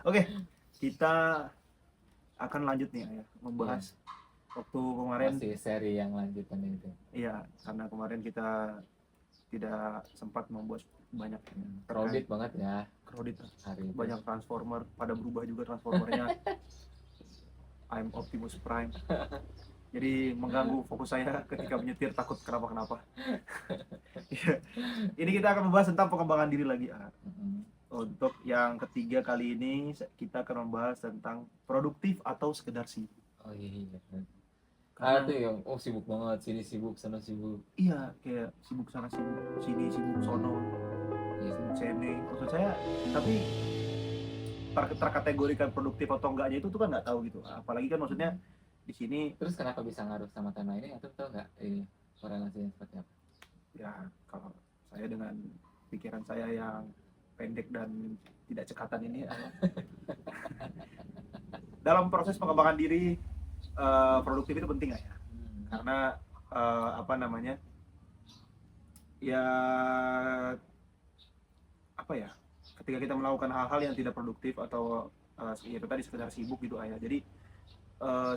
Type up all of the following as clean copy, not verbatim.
Oke, kita akan lanjut nih ya, membahas waktu kemarin. Masih seri yang lanjutan itu. Iya, karena kemarin kita tidak sempat membuat banyak Crowded banget ya crowded, hari itu. banyak transformer, pada berubah juga transformernya. I'm Optimus Prime. Jadi mengganggu fokus saya ketika menyetir, takut kenapa-kenapa. Iya. Ini kita akan membahas tentang pengembangan diri lagi. Untuk yang ketiga kali ini kita akan membahas tentang produktif atau sekedar sibuk. Oh iya. Karena Tuh yang sibuk banget, sini sibuk, sana sibuk. iya, kayak sibuk sana sibuk sini, sibuk sono, sibuk sini. Maksud saya, tapi terkategorikan produktif atau enggaknya itu tuh kan nggak tahu gitu. Apalagi kan maksudnya di sini. Terus kenapa bisa ngaruh sama tema ini? Atau tahu nggak ini korelasinya seperti apa? Ya, kalau saya dengan pikiran saya yang pendek dan tidak cekatan ini, dalam proses pengembangan diri, produktif itu penting ya. Karena apa namanya, ya apa ya, ketika kita melakukan hal-hal yang tidak produktif atau itu tadi sekedar sibuk gitu ayah, jadi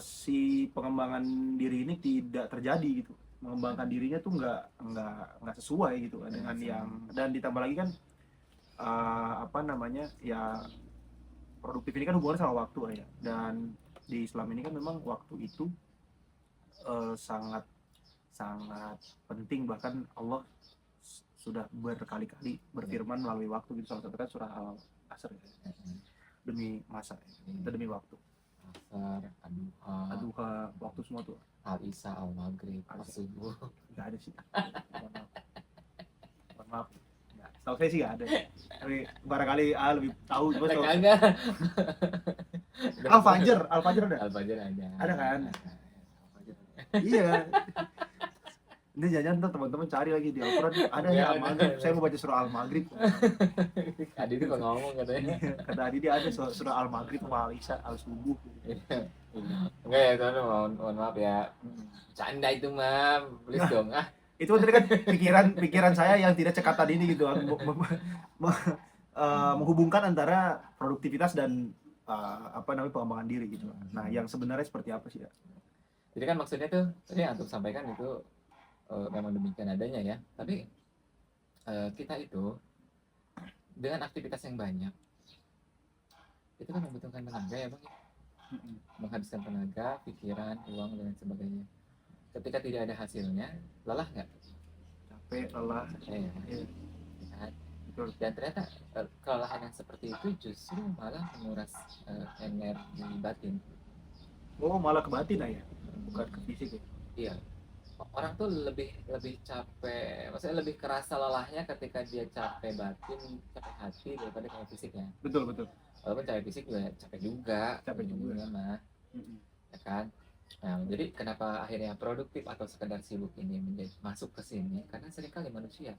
si pengembangan diri ini tidak terjadi gitu. Mengembangkan dirinya tuh nggak sesuai gitu dengan yang, dan ditambah lagi kan apa namanya ya, produktif ini kan hubungannya sama waktu ya, dan di Islam ini kan memang waktu itu sangat sangat penting. Bahkan Allah sudah berkali-kali berfirman melalui waktu gitu, salah satu kan surah Al-Asr ya. Demi masa ya, demi waktu. Asar, Aduha, waktu semua tuh. Al-Isya, Al-Maghrib, Al-Subuh. Nggak ada sih. Mohon maaf. Nggak, setahu saya sih nggak ada. Tapi barangkali lebih tahu. Cuma Kagak. Al-Fajr ada? Al-Fajr ada. Ada kan? Iya. Ini jangan ntar teman-teman cari lagi di Al-Quran ada ya Al-Maghrib. Saya mau baca surah Al-Maghrib. Adi itu kok ngomong katanya. Kata Adi dia ada surah Al-Maghrib sama Al-Isya, Al-Subuh. Enggak ya teman, mohon maaf ya. Canda itu mah, please dong. Itu tadi kan pikiran saya yang tidak cekatan ini gitu, menghubungkan antara produktivitas dan apa namanya, pengembangan diri gitu. Nah, yang sebenarnya seperti apa sih ya? Jadi kan maksudnya tuh tadi yang untuk sampaikan itu memang demikian adanya ya. Tapi kita itu dengan aktivitas yang banyak itu kan membutuhkan tenaga ya bang, menghabiskan tenaga, pikiran, uang dan sebagainya. Ketika tidak ada hasilnya, lelah nggak? Capek, lelah. Ya. Dan ternyata kelelahan yang seperti itu justru malah menguras energi batin. Oh, malah ke batin ya, bukan ke fisik ya? Iya. Orang tuh lebih capek, maksudnya lebih kerasa lelahnya ketika dia capek batin, capek hati daripada capek fisiknya. Betul. Walaupun capek fisik juga capek juga mah. Ya kan? Nah, jadi kenapa akhirnya produktif atau sekedar sibuk ini masuk ke sini? Karena seringkali manusia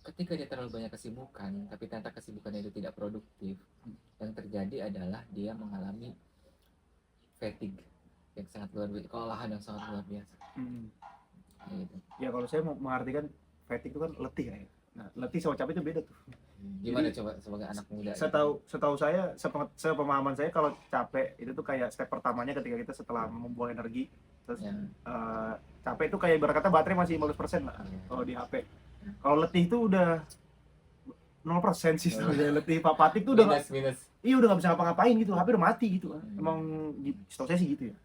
ketika dia terlalu banyak kesibukan, tapi ternyata kesibukannya itu tidak produktif, yang terjadi adalah dia mengalami fatigue yang sangat luar biasa, kelelahan yang sangat luar biasa. Gitu. Ya kalau saya mau mengartikan fatigue itu kan letih ya. Nah, letih sama capek itu beda tuh. Gimana jadi, coba sebagai anak muda? Setahu saya, sepemahaman saya, kalau capek itu tuh kayak step pertamanya ketika kita setelah membuang energi. Terus capek itu kayak berkata baterai masih 50% lah kalau di HP. Kalau letih itu udah 0% sih. Letih fatigue tuh udah minus. Iya, udah nggak bisa ngapa-ngapain gitu, HP udah mati gitu. Emang setahu saya sih gitu ya.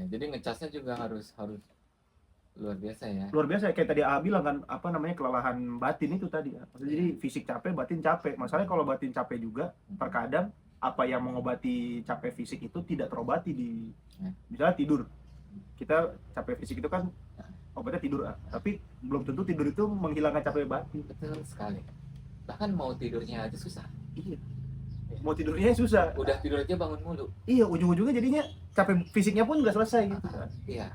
Jadi ngecasnya juga harus luar biasa ya. Luar biasa, kayak tadi A bilang kan, apa namanya, kelelahan batin itu tadi ya. Maksudnya jadi fisik capek, batin capek. Masalahnya kalau batin capek juga, terkadang apa yang mengobati capek fisik itu tidak terobati di misalnya tidur. Kita capek fisik itu kan obatnya tidur, tapi belum tentu tidur itu menghilangkan capek batin. Betul sekali. Bahkan mau tidurnya aja susah. Iya. Mau tidurnya susah. Udah tidur aja bangun mulu. Iya, ujung-ujungnya jadinya capek fisiknya pun nggak selesai gitu kan. Iya.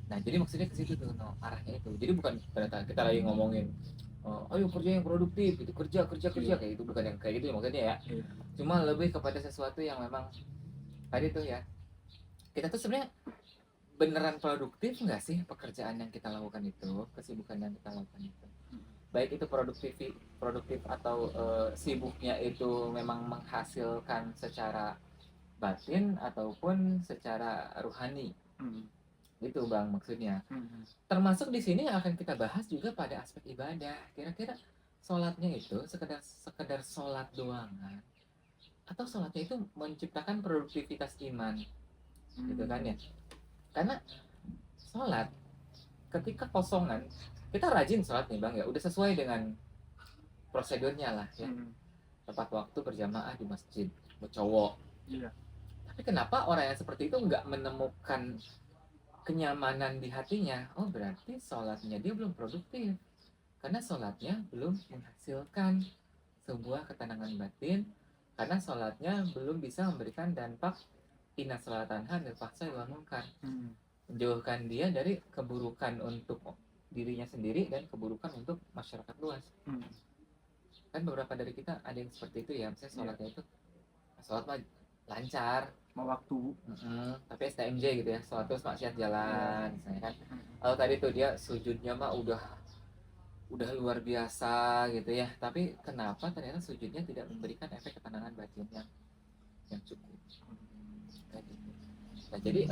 Nah, jadi maksudnya ke situ tuh, arahnya itu. Jadi bukan pada kita lagi ngomongin ayo kerja yang produktif, itu kerja kayak itu, bukan yang kayak gitu ya maksudnya ya. Iya. Cuma lebih kepada sesuatu yang memang tadi tuh ya. Kita tuh sebenarnya beneran produktif nggak sih pekerjaan yang kita lakukan itu, kesibukan yang kita lakukan itu? baik itu produktif atau sibuknya itu memang menghasilkan secara batin ataupun secara rohani. Gitu Bang maksudnya. Termasuk di sini yang akan kita bahas juga pada aspek ibadah. Kira-kira sholatnya itu sekedar sholat doangan atau sholatnya itu menciptakan produktivitas iman, gitu kan ya? Karena sholat ketika kosongan, kita rajin sholat nih Bang ya, udah sesuai dengan prosedurnya lah ya, tepat waktu berjamaah di masjid, cowok. Iya. Tapi kenapa orang yang seperti itu nggak menemukan kenyamanan di hatinya? Oh berarti sholatnya dia belum produktif, karena sholatnya belum menghasilkan sebuah ketenangan batin, karena sholatnya belum bisa memberikan dampak inna sholatan anil fahsai wal munkar, menjauhkan dia dari keburukan untuk dirinya sendiri dan keburukan untuk masyarakat luas. Kan beberapa dari kita ada yang seperti itu ya, misalnya sholatnya itu sholat mah lancar, mau waktu, tapi STMJ gitu ya, sholat terus maksiat jalan, misalnya kan. Kalau tadi tuh dia sujudnya mah udah luar biasa gitu ya, tapi kenapa ternyata sujudnya tidak memberikan efek ketenangan batin yang cukup. Nah jadi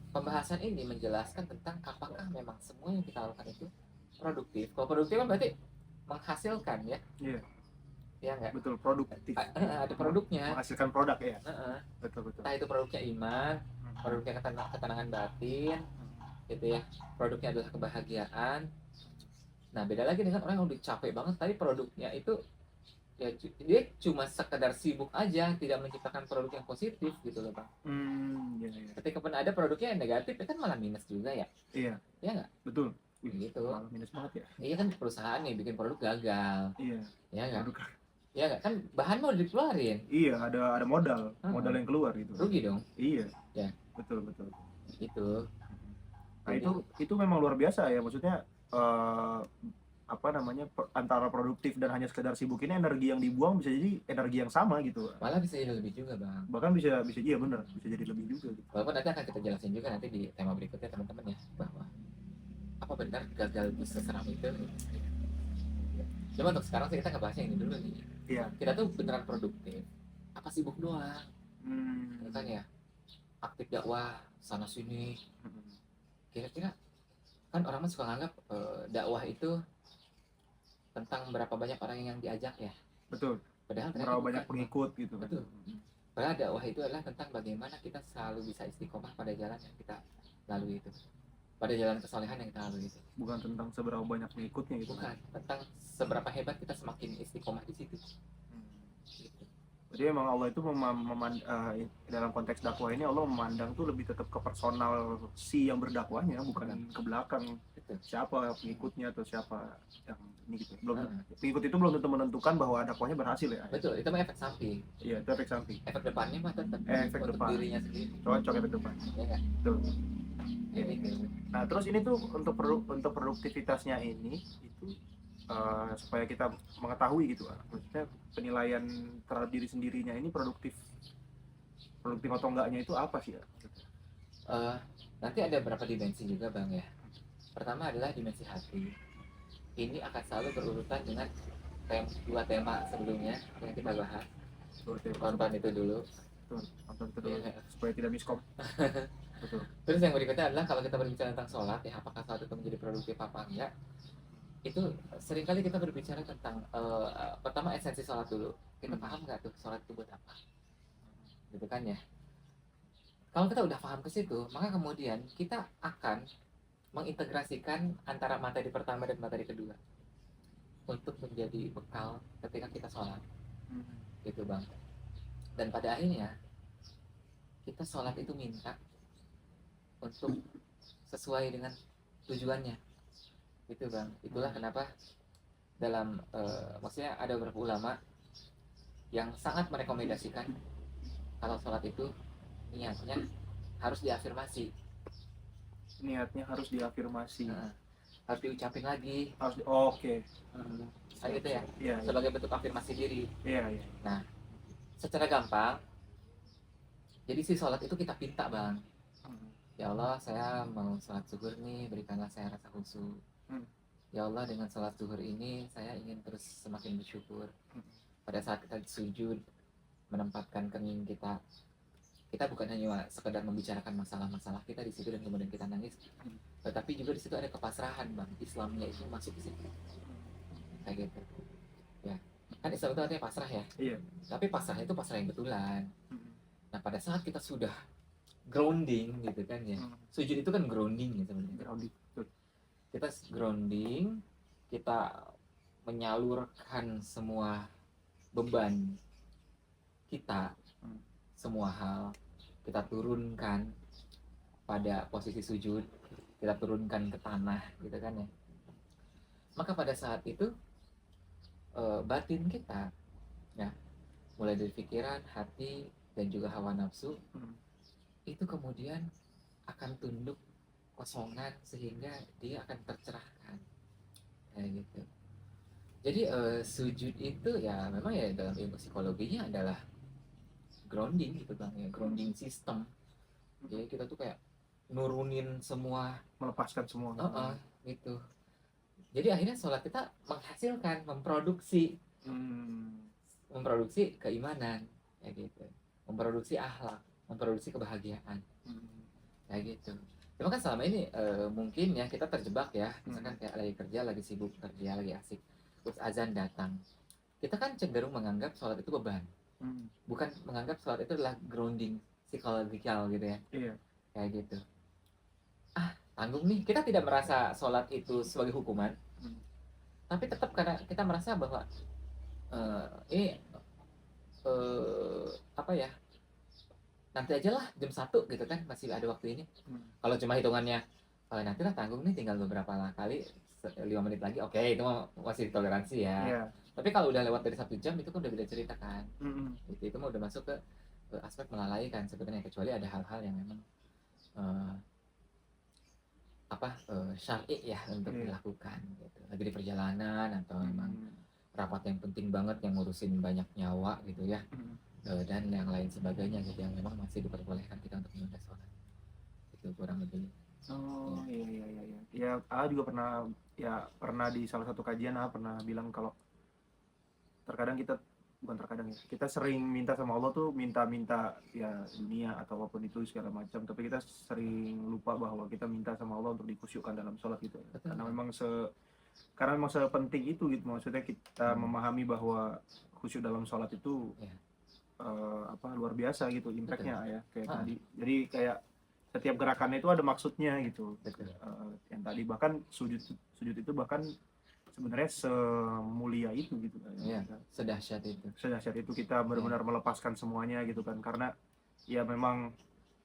pembahasan ini menjelaskan tentang apakah memang semua yang kita lakukan itu produktif. Kalau produktif kan berarti menghasilkan ya. Iya. Ya enggak? Betul, produktif. Ada produknya. Menghasilkan produk ya. Betul. Entah itu produknya iman, produknya ketenangan batin, gitu ya. Produknya adalah kebahagiaan. Nah beda lagi dengan orang yang udah capek banget, tapi produknya itu ya dia cuma sekedar sibuk aja, tidak menciptakan produk yang positif gitu loh Bang. Iya. Ketika pun ada produknya yang negatif, itu kan malah minus juga ya. Iya. Iya nggak? Betul. Gitu. Malah minus banget ya. Iya kan perusahaan nih bikin produk gagal. Iya. Iya nggak? Iya nggak? Kan bahan mau dikeluarin. Iya, ada modal yang keluar gitu. Rugi dong. Iya. Ya. Betul. Gitu. Nah itu memang luar biasa ya, maksudnya antara produktif dan hanya sekedar sibuk ini, energi yang dibuang bisa jadi energi yang sama gitu. Malah bisa jadi lebih juga Bang. Bahkan bisa iya benar, bisa jadi lebih juga gitu. Walaupun nanti akan kita jelasin juga nanti di tema berikutnya teman-teman ya, bahwa apa benar gagal bisa seseram itu. Cuma untuk sekarang sih kita ngebahasnya ini dulu nih. Iya. Kita tuh beneran produktif apa sibuk doang? Kan ya, aktif dakwah sana sini. Kira-kira kan orang suka nganggap dakwah itu tentang berapa banyak orang yang diajak ya. Betul. Padahal berapa banyak pengikut gitu. Betul. Padahal dakwah itu adalah tentang bagaimana kita selalu bisa istiqomah pada jalan yang kita lalui itu, pada jalan kesolehan yang kita lalui itu. Bukan tentang seberapa banyak pengikutnya gitu. Bukan tentang seberapa hebat kita semakin istiqomah di situ. Gitu. Jadi memang Allah itu dalam konteks dakwah ini Allah memandang tuh lebih tetap ke personal si yang berdakwahnya, bukan ke belakang. Betul. Siapa pengikutnya atau siapa yang ini gitu. Pengikut itu belum tentu menentukan bahwa dakwahnya berhasil ya. Betul, itu mah efek samping. Iya, itu efek samping. Efek depannya mah tetap efek depan dirinya sendiri. Cocok efek depan. Ya kan? Betul. Gitu. Nah, terus ini tuh untuk produktivitasnya ini itu supaya kita mengetahui gitu, maksudnya penilaian terhadap diri sendirinya ini produktif atau enggaknya itu apa sih ya? Nanti ada beberapa dimensi juga Bang ya. Pertama adalah dimensi hati. Ini akan selalu berurutan dengan dua tema sebelumnya yang kita bahas. Tonton itu dulu. Tonton itu dulu supaya tidak miskom. Betul. Terus yang berikutnya adalah kalau kita berbicara tentang sholat ya, apakah sholat itu menjadi produktif apa enggak? Itu seringkali kita berbicara tentang pertama esensi sholat dulu. Kita paham nggak tuh sholat itu buat apa? Gitu kan ya. Kalau kita udah paham ke situ, maka kemudian kita akan mengintegrasikan antara materi pertama dan materi kedua untuk menjadi bekal ketika kita sholat. Gitu Bang. Dan pada akhirnya kita sholat itu minta untuk sesuai dengan tujuannya. Gitu Bang. Itulah kenapa dalam maksudnya ada beberapa ulama yang sangat merekomendasikan kalau sholat itu niatnya harus diafirmasi. Harus diucapin lagi. Oke. Kan gitu ya. Iya. Sebagai bentuk afirmasi diri. Iya. Nah, secara gampang, jadi si sholat itu kita pinta Bang. Ya Allah, saya mau sholat zuhur nih, berikanlah saya rasa khusyuk. ya Allah, dengan salat zuhur ini saya ingin terus semakin bersyukur. Pada saat kita sujud, menempatkan kening kita bukan hanya sekedar membicarakan masalah-masalah kita di situ dan kemudian kita nangis, tetapi juga di situ ada kepasrahan, Bang. Islamnya itu masuk di situ, kayak gitu. Ya, kan Islam itu artinya pasrah ya. Iya. Tapi pasrah itu pasrah yang betulan. Nah, pada saat kita sudah grounding gitu kan ya. Sujud itu kan grounding ya sebenarnya. Grounding. Kita grounding, kita menyalurkan semua beban kita, semua hal kita turunkan pada posisi sujud, kita turunkan ke tanah gitu kan ya. Maka pada saat itu batin kita ya, mulai dari pikiran, hati, dan juga hawa nafsu itu kemudian akan tunduk kosongan sehingga dia akan tercerahkan kayak gitu. Jadi sujud itu ya memang ya dalam ilmu psikologinya adalah grounding gitu Bang ya, grounding system. Jadi kita tuh kayak nurunin semua, melepaskan semua. gitu. Jadi akhirnya sholat kita menghasilkan, memproduksi keimanan kayak gitu, memproduksi akhlak, memproduksi kebahagiaan kayak gitu. Cuma kan selama ini mungkin ya kita terjebak ya, misalkan kayak lagi kerja, lagi sibuk kerja, lagi asik, terus azan datang, kita kan cenderung menganggap sholat itu beban, bukan menganggap sholat itu adalah grounding psikologikal gitu ya. Iya. Kayak gitu. Tanggung nih, kita tidak merasa sholat itu sebagai hukuman, tapi tetap karena kita merasa bahwa ini apa ya, nanti aja lah jam 1 gitu kan, masih ada waktu ini. Kalau cuma hitungannya nanti lah tanggung nih, tinggal beberapa kali 5 menit lagi, oke, itu masih toleransi ya. Iya. Tapi kalau udah lewat dari 1 jam itu kan udah beda cerita kan. Itu mah udah masuk ke aspek melalaikan sebenarnya, kecuali ada hal-hal yang memang syar'i ya untuk dilakukan gitu. Lagi di perjalanan atau memang rapat yang penting banget yang ngurusin banyak nyawa gitu ya. Dan yang lain sebagainya gitu, yang memang masih diperbolehkan kita untuk menunda sholat. Itu kurang lebih. Iya. Ya, A juga pernah di salah satu kajian pernah bilang kalau kita sering minta sama Allah tuh minta ya dunia atau apapun itu segala macam, tapi kita sering lupa bahwa kita minta sama Allah untuk dikhusyukkan dalam sholat gitu. Karena memang sepenting itu gitu, maksudnya kita memahami bahwa khusyuk dalam sholat itu luar biasa gitu impactnya ya, kayak tadi. Jadi kayak setiap gerakannya itu ada maksudnya gitu. Yang tadi bahkan sujud itu bahkan sebenarnya semulia itu gitu kan. Iya, sedahsyat itu kita benar-benar melepaskan semuanya gitu kan, karena ya memang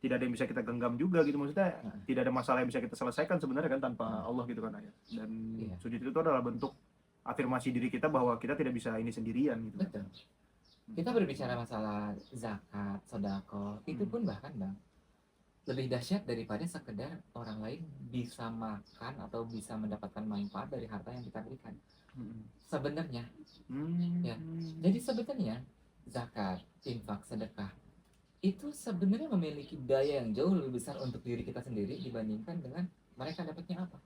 tidak ada yang bisa kita genggam juga gitu, maksudnya tidak ada masalah yang bisa kita selesaikan sebenarnya kan tanpa Allah gitu kan ya. Dan sujud itu adalah bentuk afirmasi diri kita bahwa kita tidak bisa ini sendirian gitu. Betul. Kita berbicara masalah zakat, sedekah, itu pun bahkan Bang lebih dahsyat daripada sekedar orang lain bisa makan atau bisa mendapatkan manfaat dari harta yang kita berikan. Sebenarnya, ya. Jadi sebenarnya zakat, infak, sedekah itu sebenarnya memiliki daya yang jauh lebih besar untuk diri kita sendiri dibandingkan dengan mereka dapatnya apa.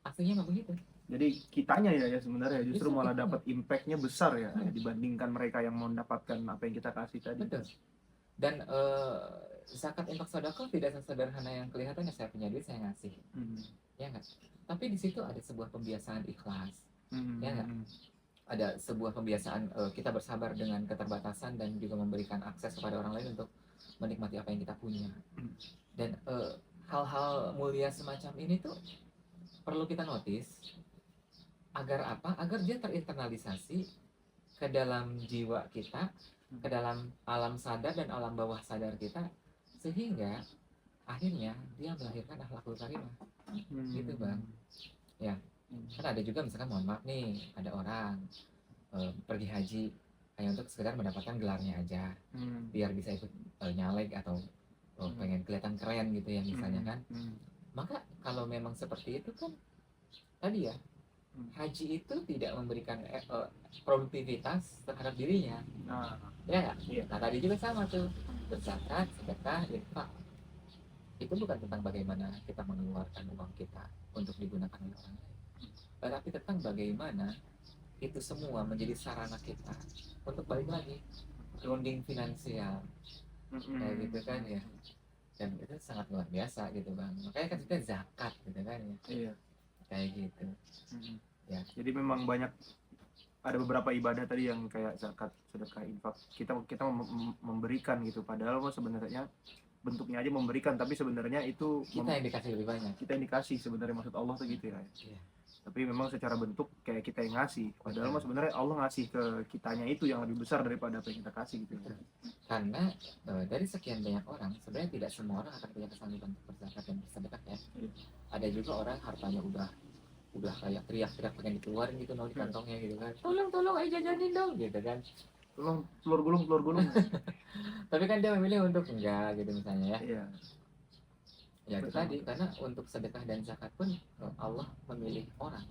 Aslinya memang begitu. Jadi kitanya ya sebenarnya justru malah dapat impactnya besar ya, dibandingkan mereka yang mendapatkan apa yang kita kasih tadi. Betul. Dan zakat, infak, sedekah tidak sesederhana yang kelihatannya saya punya duit saya ngasih, ya nggak? Tapi di situ ada sebuah pembiasaan ikhlas, ya nggak? Ada sebuah pembiasaan kita bersabar dengan keterbatasan dan juga memberikan akses kepada orang lain untuk menikmati apa yang kita punya. Dan hal-hal mulia semacam ini tuh perlu kita notice. Agar apa? Agar dia terinternalisasi ke dalam jiwa kita, ke dalam alam sadar dan alam bawah sadar kita, sehingga akhirnya dia melahirkan akhlakul karimah. Gitu Bang. Ya. Kan ada juga misalkan, mohon maaf nih, ada orang pergi haji hanya untuk sekedar mendapatkan gelarnya aja, biar bisa ikut nyalek atau pengen kelihatan keren gitu ya misalnya kan. Maka kalau memang seperti itu kan tadi ya, haji itu tidak memberikan produktivitas terhadap dirinya. Ya nggak? Nah tadi juga sama tuh, berzakat, sedekah, infak, itu bukan tentang bagaimana kita mengeluarkan uang kita untuk digunakan oleh orang lain, Tetapi tentang bagaimana itu semua menjadi sarana kita untuk balik lagi grounding finansial kayak gitu kan ya, dan itu sangat luar biasa gitu bang, makanya kan kita zakat gitu kan ya, Iya. kayak gitu ya. Jadi memang banyak, ada beberapa ibadah tadi yang kayak zakat, sedekah, infak, kita memberikan gitu, padahal mah sebenarnya bentuknya aja memberikan, tapi sebenarnya itu Kita yang dikasih lebih banyak. kita yang dikasih sebenarnya, maksud Allah tuh gitu ya. Iya. Tapi memang secara bentuk kayak kita yang ngasih, padahal mah sebenarnya Allah ngasih ke kitanya itu yang lebih besar daripada apa yang kita kasih gitu ya. Karena dari sekian banyak orang sebenarnya tidak semua orang akan punya kesanggupan untuk berzakat dan bersedekah ya. Ada juga orang hartanya udah kayak teriak-teriak pengen dikeluarin gitu di kantongnya gitu kan, tolong ayo jajanin dong gitu kan, Tolong telur gulung tapi kan dia memilih untuk enggak gitu misalnya ya. iya. Ya itu tadi, karena untuk sedekah dan zakat pun Allah memilih orang.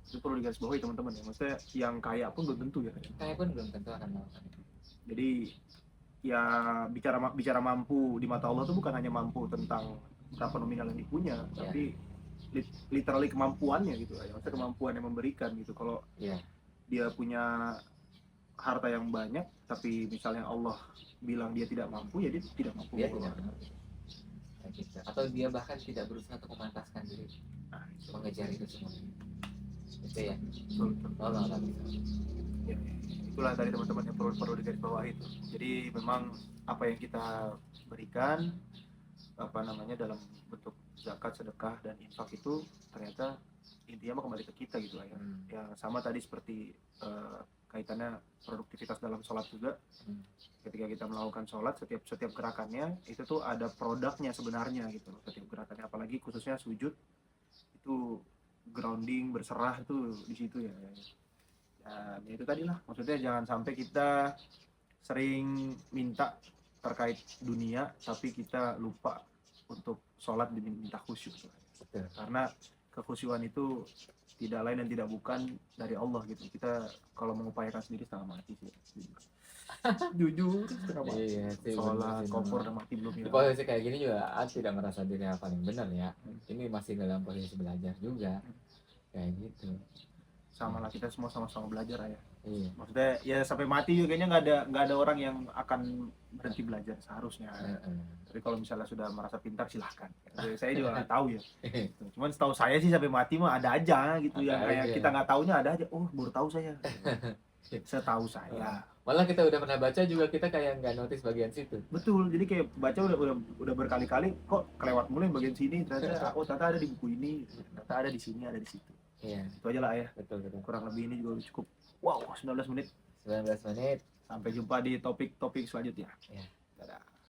Itu perlu digarisbawahi teman-teman ya, maksudnya yang kaya pun belum tentu ya. Kaya pun belum tentu akan melakukan itu. Jadi ya bicara mampu di mata Allah itu bukan hanya mampu tentang berapa nominal yang dipunya, tapi literally kemampuannya gitu ya, maksudnya kemampuan yang memberikan gitu. Kalau dia punya harta yang banyak tapi misalnya Allah bilang dia tidak mampu, ya dia tidak mampu. Dia tidak mampu. Gitu. Atau dia bahkan tidak berusaha untuk memantaskan diri mengejar itu semua. Itu ya. Allah ya, itulah tadi teman-teman yang perlu digarisbawahi itu. Jadi memang apa yang kita berikan dalam bentuk zakat, sedekah dan infak itu ternyata intinya kembali ke kita gitu ya. Ya sama tadi seperti kaitannya produktivitas dalam sholat juga. Ketika kita melakukan sholat, setiap gerakannya itu tuh ada produknya sebenarnya gitu. Setiap gerakannya, apalagi khususnya sujud itu grounding, berserah itu di situ ya. Dan itu tadi lah, maksudnya jangan sampai kita sering minta terkait dunia tapi kita lupa untuk sholat diminta khusyuk. Karena kekhusyuan itu tidak lain dan tidak bukan dari Allah gitu. Kita kalau mengupayakan sendiri setengah mati sih. Jujur setengah mati. Sholat, kompor dan mati belum. Di posisi kayak gini juga tidak merasa diri yang paling benar ya. Ini masih dalam posisi belajar juga. Kayak gitu. Sama lah, kita semua sama-sama belajar ya. Iya. Maksudnya ya sampai mati juga kayaknya nggak ada orang yang akan berhenti belajar seharusnya. Tapi kalau misalnya sudah merasa pintar silahkan. Saya juga nggak tahu ya. Cuman setahu saya sih sampai mati mah ada aja gitu, yang kayak kita nggak taunya ada aja. Oh baru tahu saya. Setahu saya. Malah kita udah pernah baca juga kita kayak nggak notice bagian situ. Betul. Jadi kayak baca udah berkali-kali kok kelewat mulai bagian sini, ternyata ternyata ada di buku ini, ternyata ada di sini, ada di situ. Iya. Itu aja lah ya. Betul. Kurang lebih ini juga cukup. Wow, 19 menit. 19 menit. Sampai jumpa di topik-topik selanjutnya. Ya. Dadah.